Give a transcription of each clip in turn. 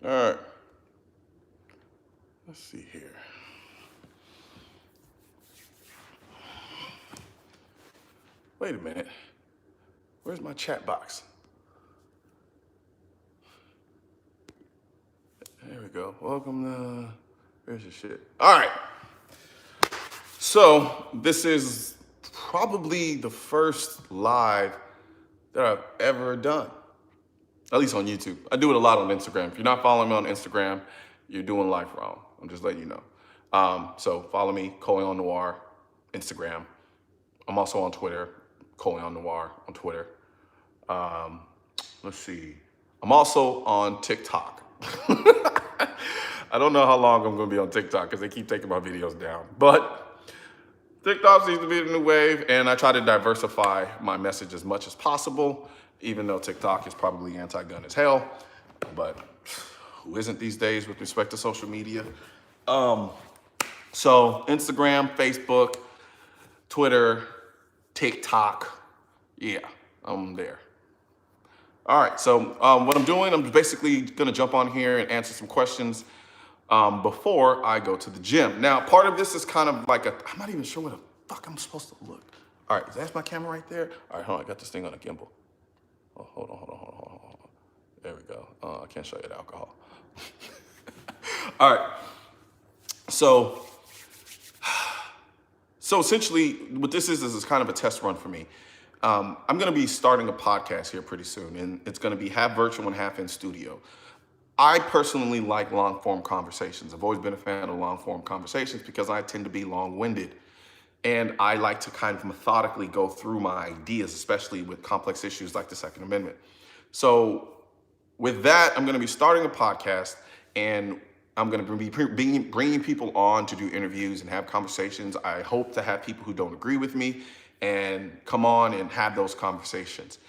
All right. Let's see here. Wait a minute. Where's my chat box? There we go. Welcome to. Where's your shit? All right. So this is probably the first live that I've ever done, at least on YouTube. I do it a lot on Instagram. If you're not following me on Instagram, you're doing life wrong. I'm just letting you know. So follow me, Colion Noir, Instagram. I'm also on Twitter, Colion Noir on Twitter. Let's see. I'm also on TikTok. I don't know how long I'm gonna be on TikTok because they keep taking my videos down. But TikTok seems to be the new wave, and I try to diversify my message as much as possible, even though TikTok is probably anti-gun as hell. But who isn't these days with respect to social media? So Instagram, Facebook, Twitter, TikTok, yeah, I'm there. All right, so what I'm doing, I'm basically gonna jump on here and answer some questions before I go to the gym. Now, part of this is kind of like I'm not even sure where the fuck I'm supposed to look. All right, that's my camera right there. All right, hold on, I got this thing on a gimbal. Oh, hold on. There we go. I can't show you the alcohol. All right, so essentially what this is kind of a test run for me. I'm gonna be starting a podcast here pretty soon, and it's gonna be half virtual and half in studio. I personally like long form conversations. I've always been a fan of long form conversations because I tend to be long winded. And I like to kind of methodically go through my ideas, especially with complex issues like the Second Amendment. So with that, I'm gonna be starting a podcast, and I'm gonna be bringing people on to do interviews and have conversations. I hope to have people who don't agree with me and come on and have those conversations.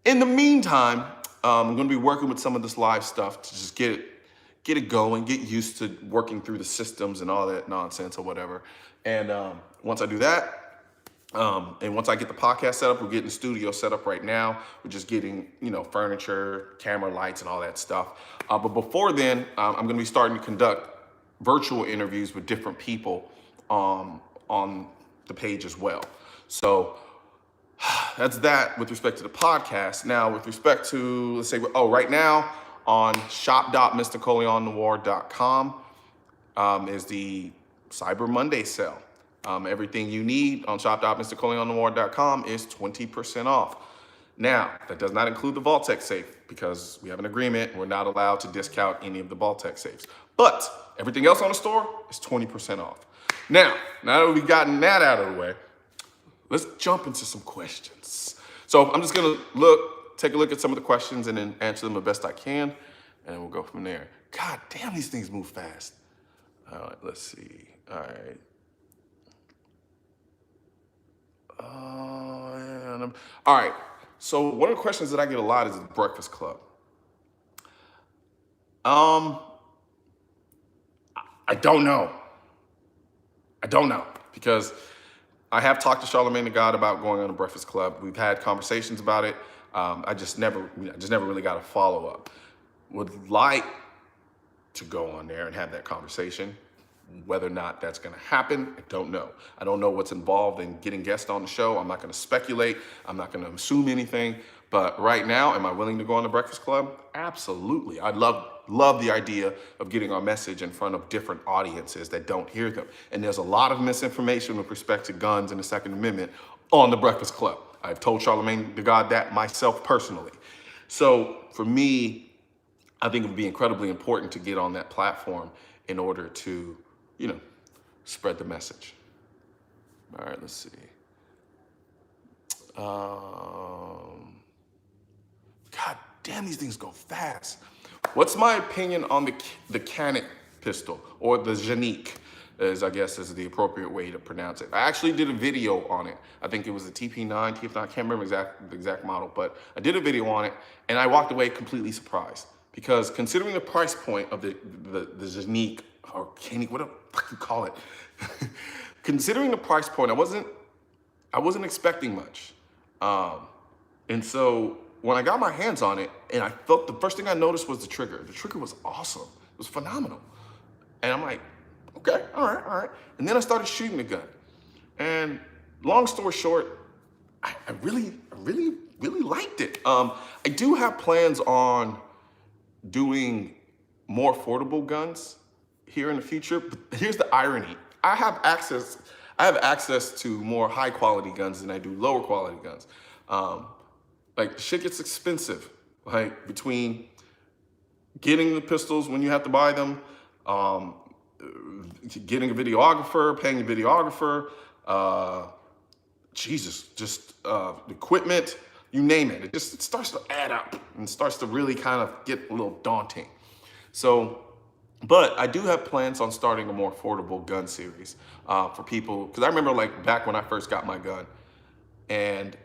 In the meantime, I'm gonna be working with some of this live stuff to just get it going, get used to working through the systems and all that nonsense or whatever. And once I do that, and once I get the podcast set up, we're getting the studio set up right now. We're just getting, furniture, camera, lights, and all that stuff. But before then, I'm gonna be starting to conduct virtual interviews with different people on the page as well. So that's that with respect to the podcast. Now, with respect to, let's say, right now on shop.mrcolionnoir.com is the Cyber Monday sale. Everything you need on shop.mrcolionnoir.com is 20% off. Now, that does not include the Vault-Tec safe because we have an agreement. We're not allowed to discount any of the Vault-Tec safes. But everything else on the store is 20% off. Now that we've gotten that out of the way, let's jump into some questions. So I'm just gonna take a look at some of the questions and then answer them the best I can, and we'll go from there. God damn, these things move fast. All right, let's see. All right. All right. So one of the questions that I get a lot is the Breakfast Club. I don't know. Because I have talked to Charlamagne the God about going on a Breakfast Club. We've had conversations about it. I just never really got a follow up. Would like to go on there and have that conversation. Whether or not that's going to happen, I don't know. I don't know what's involved in getting guests on the show. I'm not going to speculate. I'm not going to assume anything. But right now, am I willing to go on the Breakfast Club? Absolutely. I love the idea of getting our message in front of different audiences that don't hear them. And there's a lot of misinformation with respect to guns and the Second Amendment on the Breakfast Club. I've told Charlamagne the God that myself personally. So for me, I think it would be incredibly important to get on that platform in order to, spread the message. All right, let's see. God damn, these things go fast. What's my opinion on the Canik pistol, or the Janique, I guess is the appropriate way to pronounce it. I actually did a video on it. I think it was the TP9, TF9, I can't remember the exact model, but I did a video on it, and I walked away completely surprised. Because considering the price point of the Janique, or Canik, what the fuck you call it, considering the price point, I wasn't expecting much. And so when I got my hands on it, and I felt, the first thing I noticed was the trigger. The trigger was awesome. It was phenomenal. And I'm like, okay, all right. And then I started shooting the gun. And long story short, I really liked it. I do have plans on doing more affordable guns here in the future, but here's the irony. I have access to more high quality guns than I do lower quality guns. Like shit gets expensive, like between getting the pistols when you have to buy them, getting a videographer, paying a videographer, equipment, you name it. It starts to add up and starts to really kind of get a little daunting. So, but I do have plans on starting a more affordable gun series for people, because I remember like back when I first got my gun, and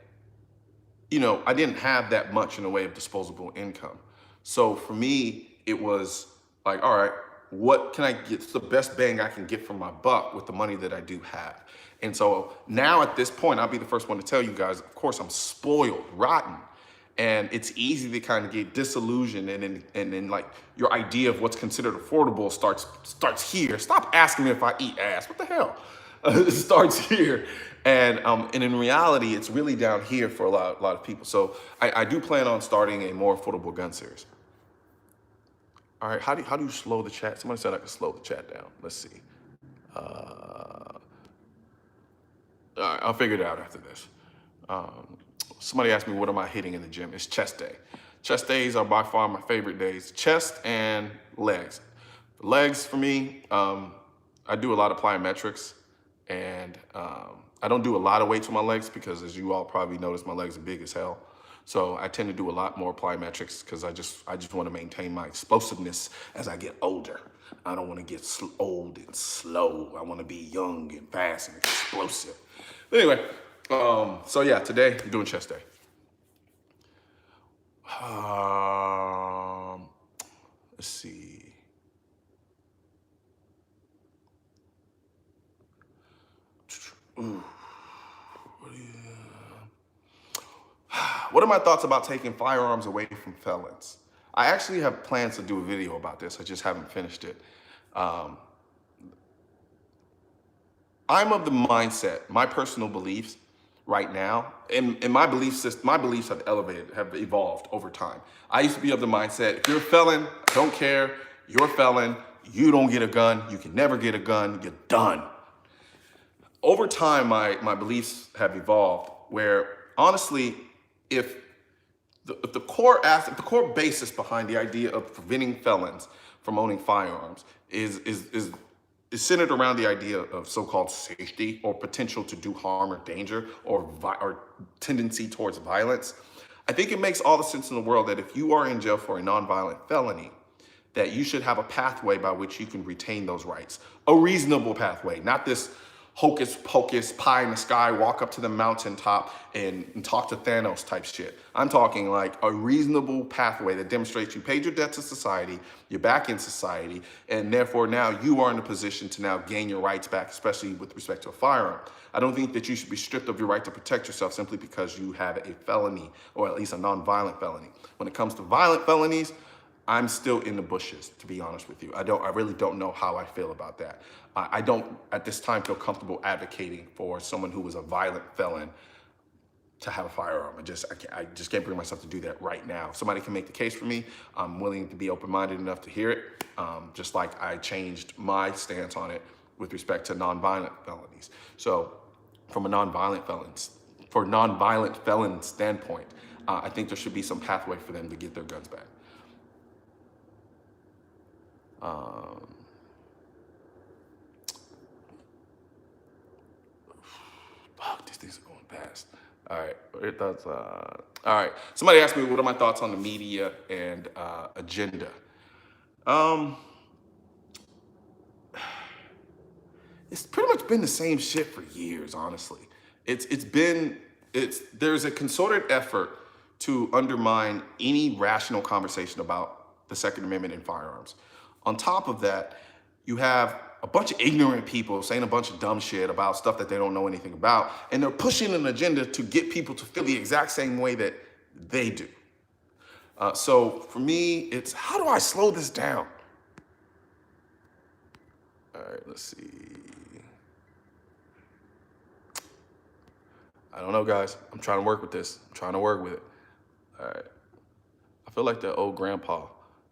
I didn't have that much in the way of disposable income. So for me, it was like, all right, what can I get? It's the best bang I can get for my buck with the money that I do have. And so now at this point, I'll be the first one to tell you guys, of course, I'm spoiled, rotten. And it's easy to kind of get disillusioned, and then like your idea of what's considered affordable starts here. Stop asking me if I eat ass. What the hell? It starts here. And in reality, it's really down here for a lot of people. So I do plan on starting a more affordable gun series. All right, how do you slow the chat? Somebody said I could slow the chat down. Let's see. All right, I'll figure it out after this. Somebody asked me, what am I hitting in the gym? It's chest day. Chest days are by far my favorite days. Chest and legs. Legs for me, I do a lot of plyometrics, and I don't do a lot of weights with my legs because, as you all probably noticed, my legs are big as hell. So I tend to do a lot more plyometrics because I just want to maintain my explosiveness as I get older. I don't want to get old and slow. I want to be young and fast and explosive. But anyway, so yeah, today I'm doing chest day. Let's see. Ooh. What are my thoughts about taking firearms away from felons? I actually have plans to do a video about this. I just haven't finished it. I'm of the mindset, my personal beliefs right now, and my belief system, my beliefs have evolved over time. I used to be of the mindset, if you're a felon, I don't care, you're a felon, you don't get a gun, you can never get a gun, you're done. Over time, my beliefs have evolved where, honestly, if the core basis behind the idea of preventing felons from owning firearms is centered around the idea of so-called safety or potential to do harm or danger or tendency towards violence, I think it makes all the sense in the world that if you are in jail for a nonviolent felony, that you should have a pathway by which you can retain those rights. A reasonable pathway, not this hocus pocus, pie in the sky, walk up to the mountaintop and talk to Thanos type shit. I'm talking like a reasonable pathway that demonstrates you paid your debt to society, you're back in society, and therefore now you are in a position to now gain your rights back, especially with respect to a firearm. I don't think that you should be stripped of your right to protect yourself simply because you have a felony, or at least a non-violent felony. When it comes to violent felonies, I'm still in the bushes, to be honest with you. I really don't know how I feel about that. I don't, at this time, feel comfortable advocating for someone who was a violent felon to have a firearm. I just can't bring myself to do that right now. If somebody can make the case for me, I'm willing to be open-minded enough to hear it, just like I changed my stance on it with respect to nonviolent felonies. So from a nonviolent felon standpoint, I think there should be some pathway for them to get their guns back. Fuck, these things are going fast. All right, your thoughts? All right, somebody asked me what are my thoughts on the media and agenda. It's pretty much been the same shit for years, honestly. There's a concerted effort to undermine any rational conversation about the Second Amendment and firearms. On top of that, you have a bunch of ignorant people saying a bunch of dumb shit about stuff that they don't know anything about, and they're pushing an agenda to get people to feel the exact same way that they do. So for me, it's how do I slow this down? All right, let's see. I don't know, guys. I'm trying to work with this. I'm trying to work with it. All right. I feel like that old grandpa.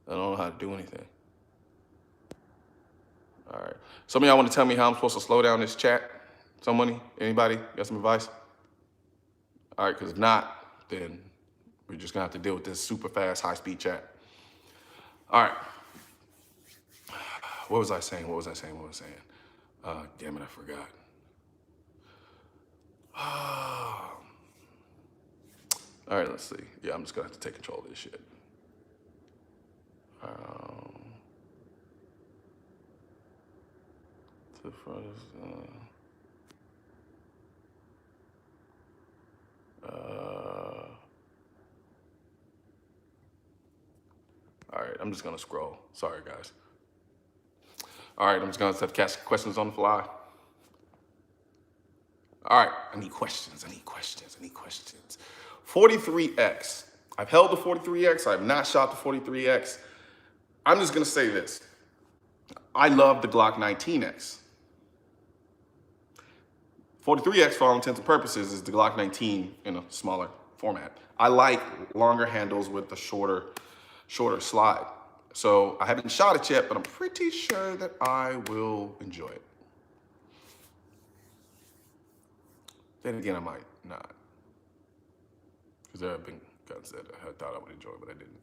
I don't know how to do anything. All right. Some of y'all want to tell me how I'm supposed to slow down this chat? Somebody? Anybody? Got some advice? All right, because if not, then we're just going to have to deal with this super fast, high-speed chat. All right. What was I saying? Damn it, I forgot. All right, let's see. Yeah, I'm just going to have to take control of this shit. The front is, all right, I'm just gonna scroll. Sorry, guys. All right, I'm just gonna have to catch questions on the fly. All right, I need questions. 43X. I've held the 43X. I've not shot the 43X. I'm just gonna say this. I love the Glock 19X. 43X, for all intents and purposes, is the Glock 19 in a smaller format. I like longer handles with the shorter slide. So I haven't shot it yet, but I'm pretty sure that I will enjoy it. Then again, I might not. Because there have been guns that I thought I would enjoy, but I didn't.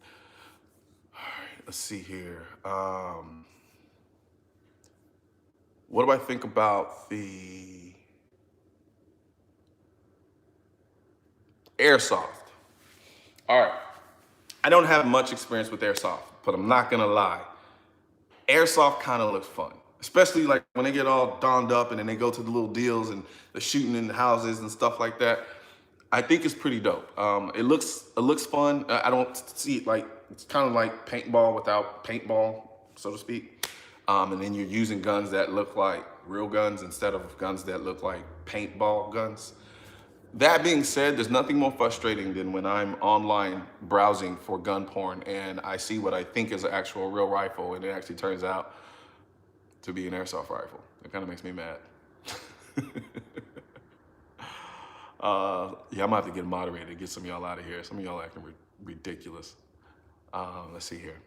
All right, let's see here. What do I think about the airsoft? All right. I don't have much experience with airsoft, but I'm not gonna lie. Airsoft kind of looks fun, especially like when they get all donned up and then they go to the little deals and they're shooting in the houses and stuff like that. I think it's pretty dope. It looks fun. I don't see it like, it's kind of like paintball without paintball, so to speak. And then you're using guns that look like real guns instead of guns that look like paintball guns. That being said, there's nothing more frustrating than when I'm online browsing for gun porn and I see what I think is an actual real rifle and it actually turns out to be an airsoft rifle. It kind of makes me mad. Yeah, I'm gonna have to get a moderator to get some of y'all out of here. Some of y'all acting ridiculous. Let's see here.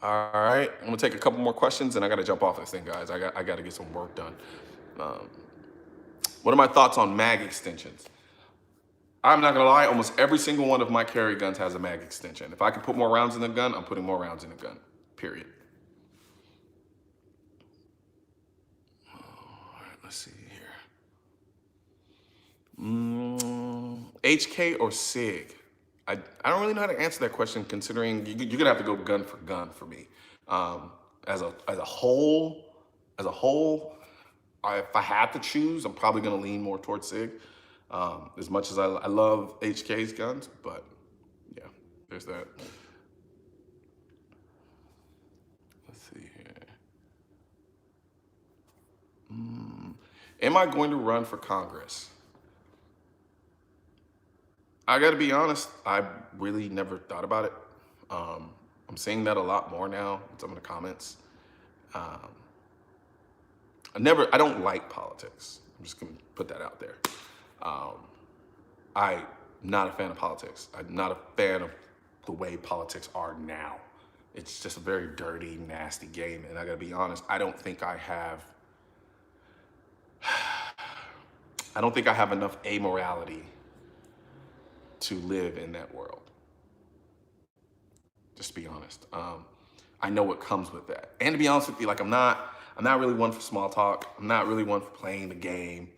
All right, I'm gonna take a couple more questions and I gotta jump off this thing, guys. I gotta get some work done. What are my thoughts on mag extensions? I'm not gonna lie, almost every single one of my carry guns has a mag extension. If I can put more rounds in the gun, I'm putting more rounds in the gun, period. All right, let's see here. HK or SIG? I don't really know how to answer that question considering you're gonna have to go gun for me. As a whole, if I had to choose, I'm probably gonna lean more towards SIG. As much as I love HK's guns, but yeah, there's that. Let's see here. Am I going to run for Congress? I gotta be honest, I really never thought about it. I'm seeing that a lot more now in some of the comments. I don't like politics. I'm just gonna put that out there. I'm not a fan of politics. I'm not a fan of the way politics are now. It's just a very dirty, nasty game. And I gotta be honest, I don't think I have enough amorality to live in that world. Just to be honest. I know what comes with that. And to be honest with you, like I'm not really one for small talk. I'm not really one for playing the game.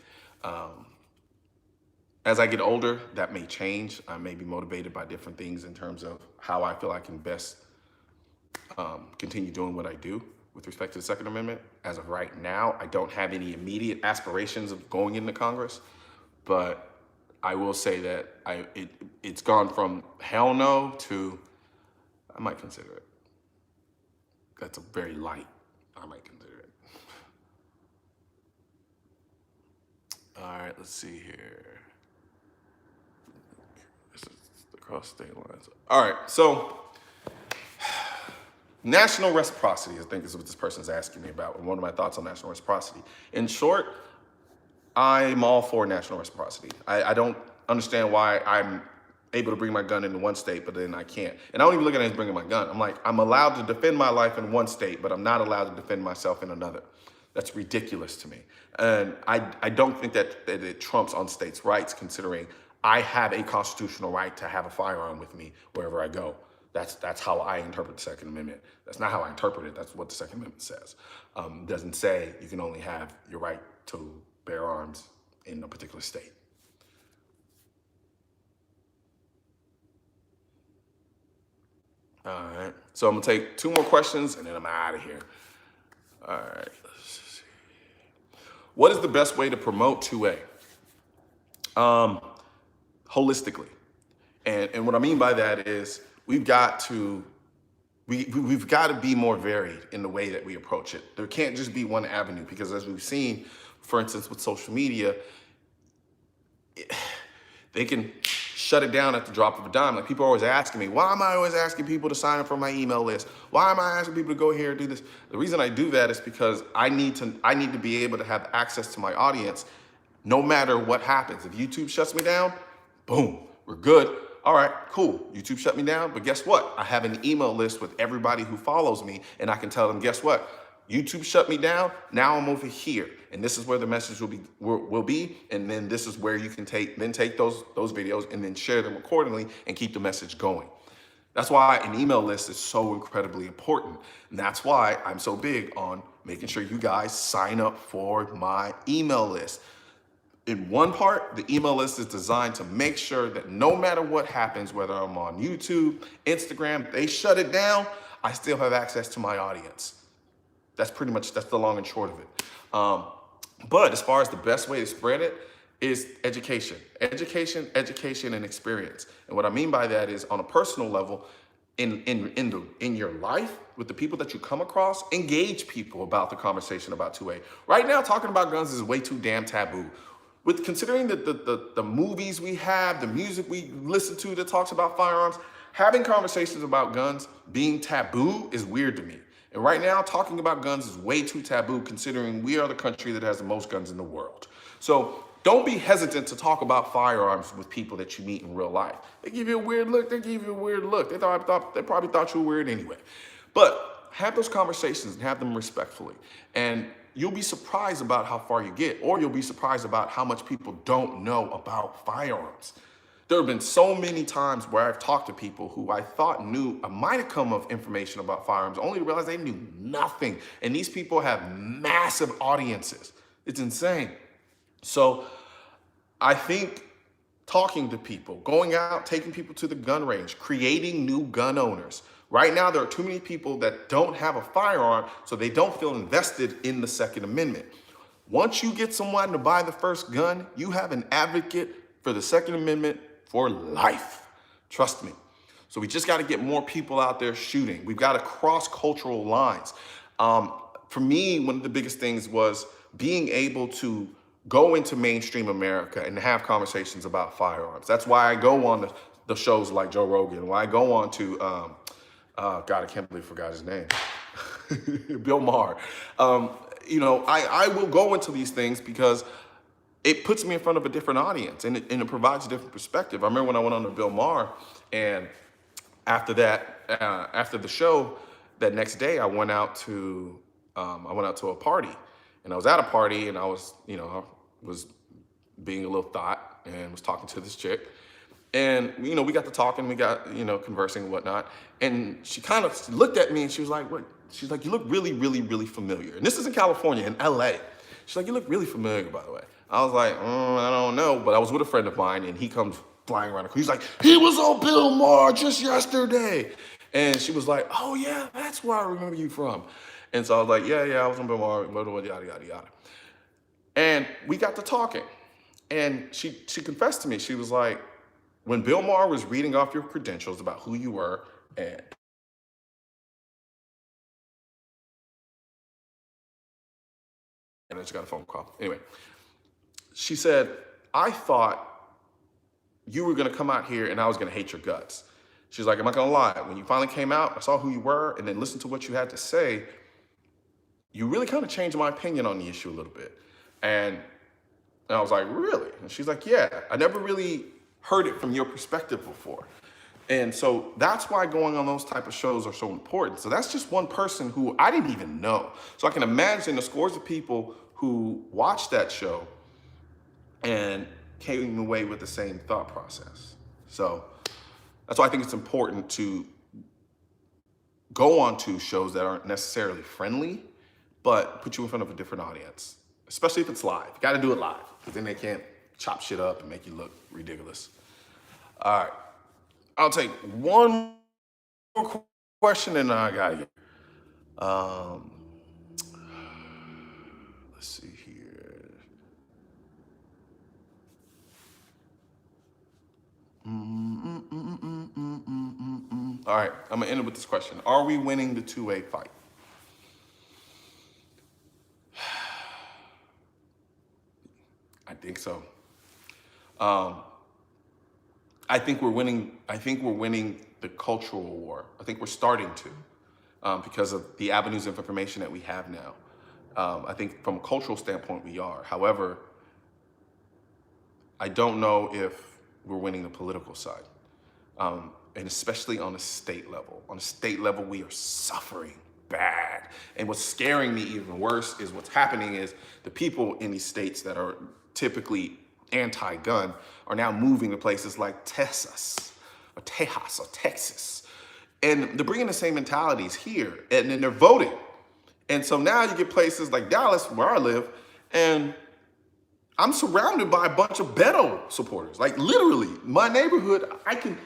As I get older, that may change. I may be motivated by different things in terms of how I feel I can best continue doing what I do with respect to the Second Amendment. As of right now, I don't have any immediate aspirations of going into Congress, but I will say that it's gone from hell no to I might consider it. That's a very light, I might consider it. All right, let's see here. This is the Cross state lines. All right, so national reciprocity, I think is what this person's asking me about, and one of my thoughts on national reciprocity. In short, I'm all for national reciprocity. I don't understand why I'm able to bring my gun into one state, but then I can't. And I don't even look at it as bringing my gun. I'm like, I'm allowed to defend my life in one state, but I'm not allowed to defend myself in another. That's ridiculous to me. And I don't think that it trumps on states' rights, considering I have a constitutional right to have a firearm with me wherever I go. That's how I interpret the Second Amendment. That's not how I interpret it. That's what the Second Amendment says. It doesn't say you can only have your right to bear arms in a particular state. All right. So I'm gonna take 2 more questions and then I'm out of here. All right. Let's see. What is the best way to promote 2A? Holistically. And what I mean by that is we've got to be more varied in the way that we approach it. There can't just be one avenue, because as we've seen, for instance, with social media, they can shut it down at the drop of a dime. Like, people are always asking me, why am I always asking people to sign up for my email list? Why am I asking people to go here and do this? The reason I do that is because I need to be able to have access to my audience no matter what happens. If YouTube shuts me down, boom, we're good. All right, cool. YouTube shut me down, but guess what? I have an email list with everybody who follows me, and I can tell them, guess what? YouTube shut me down. Now I'm over here, and this is where the message will be, and then this is where you can take those videos and then share them accordingly and keep the message going. That's why an email list is so incredibly important, and that's why I'm so big on making sure you guys sign up for my email list. In one part, the email list is designed to make sure that no matter what happens, whether I'm on YouTube, Instagram, they shut it down, I still have access to my audience. That's the long and short of it. But as far as the best way to spread it is education, and experience. And what I mean by that is, on a personal level, in your life, with the people that you come across, engage people about the conversation about 2A. Right now, talking about guns is way too damn taboo. With considering the movies we have, the music we listen to that talks about firearms, having conversations about guns being taboo is weird to me. And right now, talking about guns is way too taboo, considering we are the country that has the most guns in the world. So don't be hesitant to talk about firearms with people that you meet in real life. They give you a weird look. They probably thought you were weird anyway. But have those conversations and have them respectfully. And you'll be surprised about how far you get, or you'll be surprised about how much people don't know about firearms. There have been so many times where I've talked to people who I thought knew a modicum of information about firearms, only to realize they knew nothing. And these people have massive audiences. It's insane. So I think talking to people, going out, taking people to the gun range, creating new gun owners. Right now, there are too many people that don't have a firearm, so they don't feel invested in the Second Amendment. Once you get someone to buy the first gun, you have an advocate for the Second Amendment for life. Trust me. So we just got to get more people out there shooting. We've got to cross cultural lines. For me, one of the biggest things was being able to go into mainstream America and have conversations about firearms. That's why I go on the shows like Joe Rogan, why I go on to, God, I can't believe I forgot his name, Bill Maher. I will go into these things because it puts me in front of a different audience, and it provides a different perspective. I remember when I went on to Bill Maher, and after the show, that next day I went out to a party, and I was at a party, and I was being a little thought and was talking to this chick, and we got to talking, we got conversing and whatnot, and she kind of looked at me and she was like, "What?" She's like, "You look really, really, really familiar." And this is in California, in LA. She's like, "You look really familiar, by the way." I was like, I don't know, but I was with a friend of mine, and he comes flying around. He's like, "He was on Bill Maher just yesterday." And she was like, "Oh yeah, that's where I remember you from." And so I was like, yeah, I was on Bill Maher, yada, yada, yada. And we got to talking, and she confessed to me. She was like, when Bill Maher was reading off your credentials about who you were, and I just got a phone call. Anyway, she said, "I thought you were gonna come out here and I was gonna hate your guts. She's like, I'm not gonna lie, when you finally came out, I saw who you were and then listened to what you had to say, you really kind of changed my opinion on the issue a little bit. And I was like, really? And she's like, yeah, I never really heard it from your perspective before. And so that's why going on those type of shows are so important. So that's just one person who I didn't even know. So I can imagine the scores of people who watched that show and came away with the same thought process. So that's why I think it's important to go on to shows that aren't necessarily friendly, but put you in front of a different audience, especially if it's live. You got to do it live, because then they can't chop shit up and make you look ridiculous. All right. I'll take one more question and I got you. Let's see here. All right, I'm gonna end it with this question. Are we winning the two-way fight? I think so. I think we're winning the cultural war. I think we're starting to, because of the avenues of information that we have now. I think from a cultural standpoint, we are. However, I don't know if we're winning the political side. And especially on a state level. On a state level, we are suffering bad. And what's scaring me even worse is what's happening is the people in these states that are typically anti-gun are now moving to places like Texas or Texas. And they're bringing the same mentalities here, and then they're voting. And so now you get places like Dallas, where I live, and I'm surrounded by a bunch of Beto supporters. Like literally, my neighborhood, I can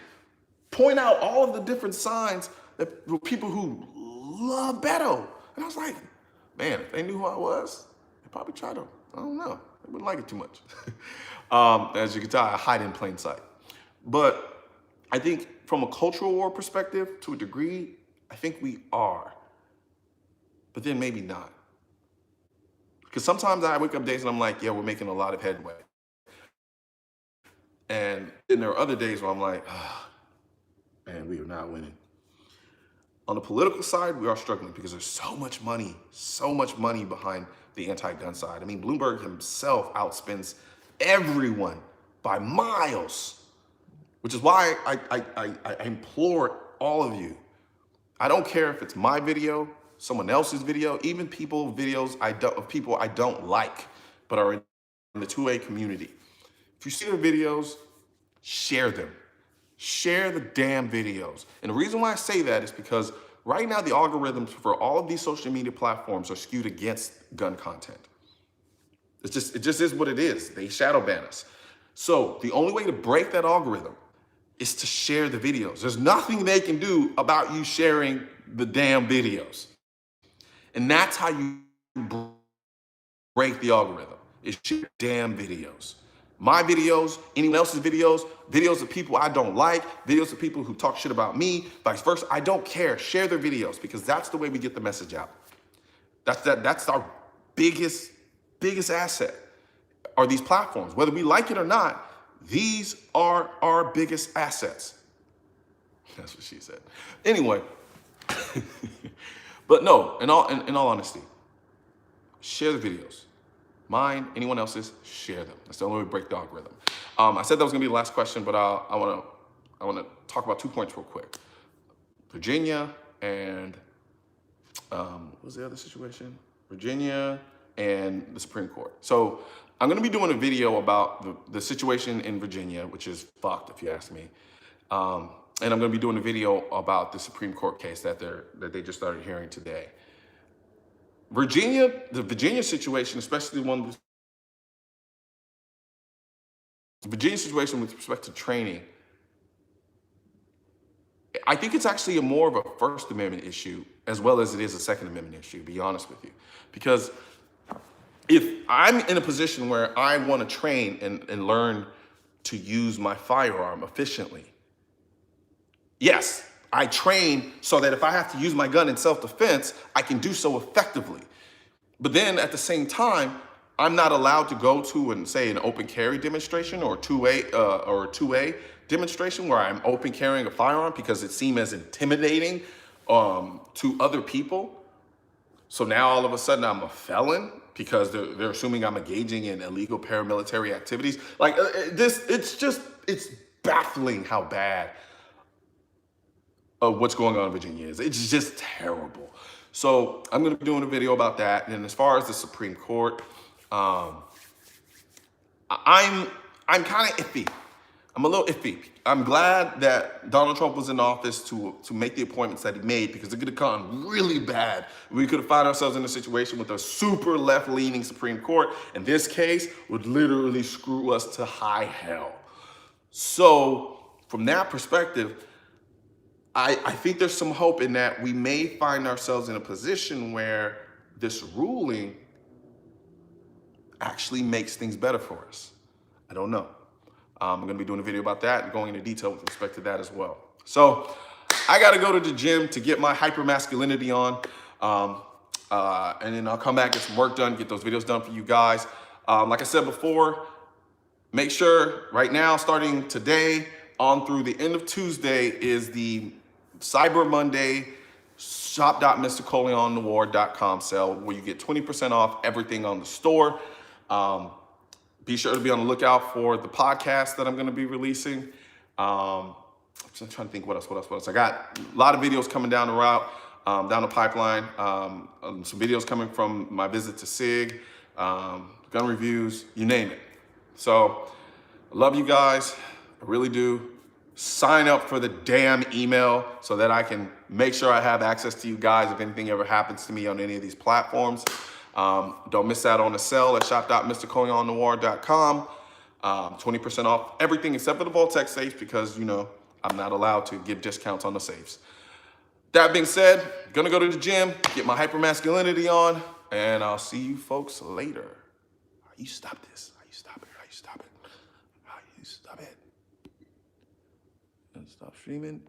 point out all of the different signs that were people who love Beto. And I was like, man, if they knew who I was, they'd probably try to, I don't know, they wouldn't like it too much. As you can tell, I hide in plain sight. But I think from a cultural war perspective, to a degree, I think we are. But then maybe not. Because sometimes I wake up days and I'm like, yeah, we're making a lot of headway. And then there are other days where I'm like, man, we are not winning. On the political side, we are struggling because there's so much money behind the anti-gun side. I mean, Bloomberg himself outspends everyone by miles, which is why I implore all of you. I don't care if it's my video, someone else's video, even videos of people I don't like, but are in the 2A community. If you see the videos, share them. Share the damn videos. And the reason why I say that is because right now the algorithms for all of these social media platforms are skewed against gun content. It just is what it is. They shadow ban us. So the only way to break that algorithm is to share the videos. There's nothing they can do about you sharing the damn videos. And that's how you break the algorithm, is share damn videos. My videos, anyone else's videos, videos of people I don't like, videos of people who talk shit about me, vice versa. I don't care. Share their videos, because that's the way we get the message out. That's our biggest asset, are these platforms. Whether we like it or not, these are our biggest assets. That's what she said. Anyway, but no, in all honesty, share the videos. Mine, anyone else's, share them. That's the only way to break the algorithm. I said that was gonna be the last question, but I wanna talk about 2 points real quick. Virginia and, what was the other situation? Virginia and the Supreme Court. So I'm gonna be doing a video about the situation in Virginia, which is fucked if you ask me. And I'm gonna be doing a video about the Supreme Court case that they just started hearing today. The Virginia situation, especially the Virginia situation with respect to training, I think it's actually more of a First Amendment issue as well as it is a Second Amendment issue, to be honest with you. Because if I'm in a position where I want to train and learn to use my firearm efficiently, yes, I train so that if I have to use my gun in self-defense, I can do so effectively. But then at the same time, I'm not allowed to go to and say an open carry demonstration or 2A demonstration where I'm open carrying a firearm because it seemed as intimidating to other people. So now all of a sudden I'm a felon because they're assuming I'm engaging in illegal paramilitary activities. Like it's baffling how bad what's going on in Virginia is. It's just terrible. So I'm going to be doing a video about that. And as far as the Supreme Court, I'm kind of iffy. I'm a little iffy. I'm glad that Donald Trump was in office to make the appointments that he made, because it could have gone really bad. We could have found ourselves in a situation with a super left-leaning Supreme Court, and this case would literally screw us to high hell. So from that perspective, I think there's some hope in that we may find ourselves in a position where this ruling actually makes things better for us. I don't know. I'm going to be doing a video about that and going into detail with respect to that as well. So I got to go to the gym to get my hypermasculinity on. And then I'll come back, get some work done, get those videos done for you guys. Like I said before, make sure right now, starting today on through the end of Tuesday, is the Cyber Monday shop.mrcolionnoir.com sale, where you get 20% off everything on the store. Be sure to be on the lookout for the podcast that I'm going to be releasing. I'm just trying to think what else. I got a lot of videos coming down the route, down the pipeline. Some videos coming from my visit to SIG, gun reviews, you name it. So I love you guys. I really do. Sign up for the damn email so that I can make sure I have access to you guys if anything ever happens to me on any of these platforms. Don't miss out on the sale at shop.mrcolionnoir.com. 20% off everything except for the Voltex safes, because, you know, I'm not allowed to give discounts on the safes. That being said, gonna go to the gym, get my hypermasculinity on, and I'll see you folks later. How you stop this? How you stop it? How you stop it? How you stop it? And stop streaming.